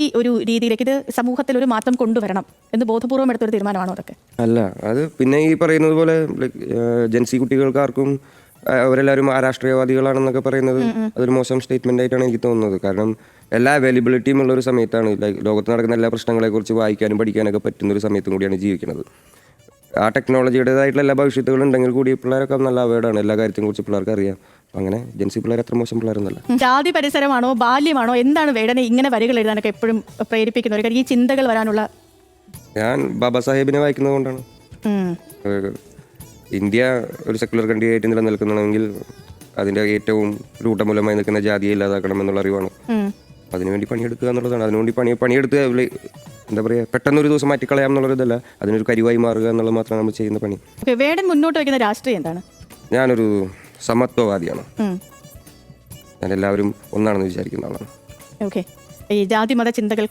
ഈ ഒരു രീതിയിലേക്ക് ഇത് സമൂഹത്തിൽ ഒരു മാറ്റം കൊണ്ടുവരണം എന്ന് ബോധപൂർവം എടുത്തൊരു തീരുമാനമാണോ അതൊക്കെ? അല്ല, അത് പിന്നെ ഈ പറയുന്നത് പോലെ ജൻസി കുട്ടികൾക്കാർക്കും അവരെല്ലാവരും രാഷ്ട്രീയവാദികളാണെന്നൊക്കെ പറയുന്നത് അതൊരു മോശം സ്റ്റേറ്റ്മെന്റ് ആയിട്ടാണ് എനിക്ക് തോന്നുന്നത്. കാരണം എല്ലാ അവൈലബിലിറ്റിയും ഉള്ള ഒരു സമയത്താണ്, ലോകത്ത് നടക്കുന്ന എല്ലാ പ്രശ്നങ്ങളെക്കുറിച്ച് വായിക്കാനും പഠിക്കാനൊക്കെ പറ്റുന്ന ഒരു സമയത്തും കൂടിയാണ് ജീവിക്കുന്നത്. ആ ടെക്നോളജിയുടേതായിട്ടുള്ള എല്ലാ ഭവിഷ്യത്തുകളും ഉണ്ടെങ്കിൽ കൂടി പിള്ളേരൊക്കെ നല്ല അവയർഡാണ്, എല്ലാ കാര്യത്തിനെ കുറിച്ച് പിള്ളേർക്ക് അറിയാം. അങ്ങനെ ജൻസി പിള്ളേർ അത്ര മോശം പിള്ളേരൊന്നല്ല. ജാതി പരിസരമാണോ ബാല്യമാണോ എന്താണ് വേടനെ ഇങ്ങനെ വരികൾ എഴുതാനൊക്കെ എപ്പോഴും പ്രേരിപ്പിക്കുന്ന ഒരു ഈ ചിന്തകൾ വരാനുള്ള? ഞാൻ ബാബാ സാഹേബിനെ വായിക്കുന്നത് കൊണ്ടാണ്. ഇന്ത്യ ഒരു സെക്കുലർ കൺട്രി ആയിട്ട് നിലനിൽക്കണമെങ്കിൽ അതിൻ്റെ ഏറ്റവും രൂഢമൂലമായി നിൽക്കുന്ന ജാതിയെ ഇല്ലാതാക്കണം എന്നുള്ള അറിവാണ്. അതിനുവേണ്ടി പണിയെടുക്കുക എന്നുള്ളതാണ്. അതിനുവേണ്ടി പണിയെടുത്ത് എന്താ പറയുക, പെട്ടെന്നൊരു ദിവസം മാറ്റിക്കളയാം എന്നുള്ളതല്ല, അതിനൊരു കരിവായി മാറുക എന്നുള്ളത് മാത്രമാണ് നമ്മൾ ചെയ്യുന്ന പണി. വേടൻ മുന്നോട്ട് വയ്ക്കുന്ന രാഷ്ട്രീയം എന്താണ്? ഞാനൊരു സമത്വവാദിയാണ്. ഞാൻ എല്ലാവരും ഒന്നാണെന്ന് വിചാരിക്കുന്ന ആളാണ്. ഓക്കെ, ഈ ജാതി മത ചിന്തകൾക്ക്